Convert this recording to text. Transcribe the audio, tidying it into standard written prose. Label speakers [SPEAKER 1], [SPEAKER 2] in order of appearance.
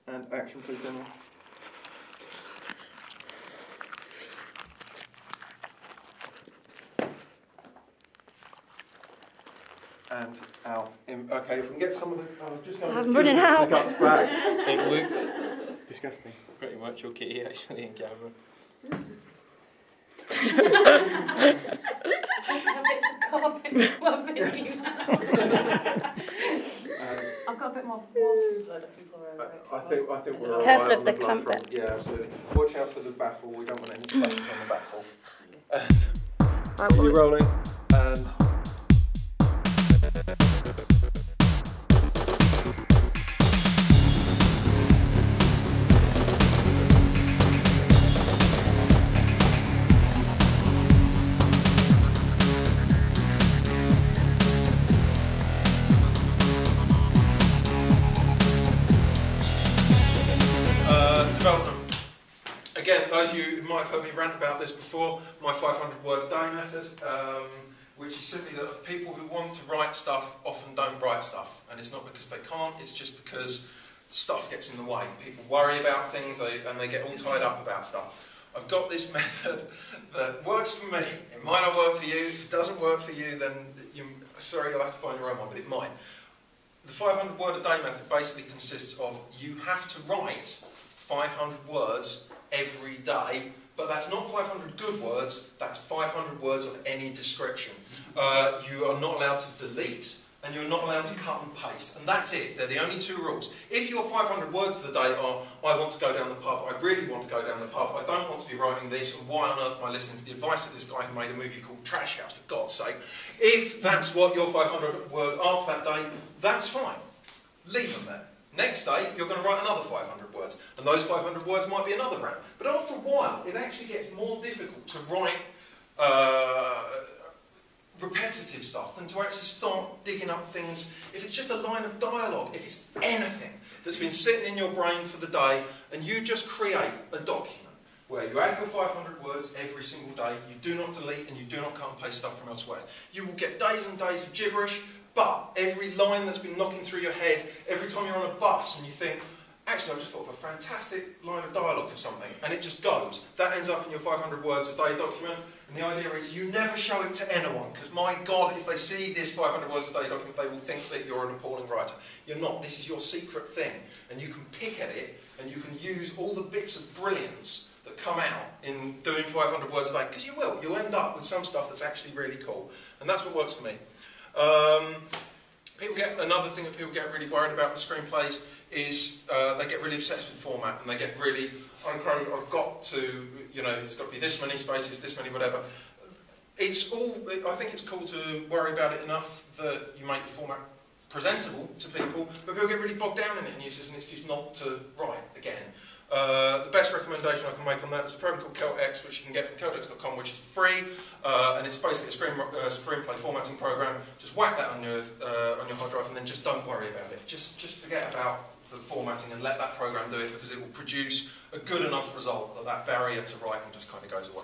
[SPEAKER 1] And action, please, Daniel. And out. Okay, if we can get some of the... just going
[SPEAKER 2] I'm running out.
[SPEAKER 1] The guts back.
[SPEAKER 3] It looks disgusting. Pretty much okay, actually, in camera.
[SPEAKER 4] Bits of carpet fluffing you out. I've got a bit more water blood,
[SPEAKER 1] I think we're alright.
[SPEAKER 2] Careful of the clamp bit.
[SPEAKER 1] Yeah, absolutely. Watch out for the baffle. We don't want any splashes on the baffle.
[SPEAKER 2] Right,
[SPEAKER 1] Are you rolling? And... development. Again, those of you who might have heard me rant about this before, my 500 word a day method, which is simply that people who want to write stuff often don't write stuff. And it's not because they can't, it's just because stuff gets in the way. People worry about things and they get all tied up about stuff. I've got this method that works for me. It might not work for you. If it doesn't work for you, then sorry, you'll have to find your own one, but it might. The 500 word a day method basically consists of you have to write 500 words every day, but that's not 500 good words, that's 500 words of any description. You are not allowed to delete, and you're not allowed to cut and paste, and that's it. They're the only two rules. If your 500 words for the day are, I want to go down the pub, I really want to go down the pub, I don't want to be writing this, and why on earth am I listening to the advice of this guy who made a movie called Trash House, for God's sake. If that's what your 500 words are for that day, that's fine. Leave them there. Next day, you're going to write another 500 words, and those 500 words might be another round. But after a while, it actually gets more difficult to write repetitive stuff than to actually start digging up things. If it's just a line of dialogue, if it's anything that's been sitting in your brain for the day, and you just create a document where you add your 500 words every single day, you do not delete and you do not cut and paste stuff from elsewhere. You will get days and days of gibberish, but every line that's been knocking through your head, every time you're on a bus and you think, actually I've just thought of a fantastic line of dialogue for something, and it just goes. That ends up in your 500 words a day document, and the idea is you never show it to anyone, because my God, if they see this 500 words a day document, they will think that you're an appalling writer. You're not. This is your secret thing, and you can pick at it, and you can use all the bits of brilliance that come out in doing 500 words a day, because you will. You'll end up with some stuff that's actually really cool, and that's what works for me. Another thing that people get really worried about with screenplays is they get really obsessed with format, and they get really, okay, I've got to, it's got to be this many spaces, this many whatever. I think it's cool to worry about it enough that you make the format presentable to people, but people get really bogged down in it and use it as an excuse not to write again. The best recommendation I can make on that is a program called KillerKiller, which you can get from KillerKiller.com, which is free, and it's basically a screenplay formatting program. Just whack that on your hard drive, and then just don't worry about it. Just forget about the formatting and let that program do it, because it will produce a good enough result that that barrier to writing just kind of goes away.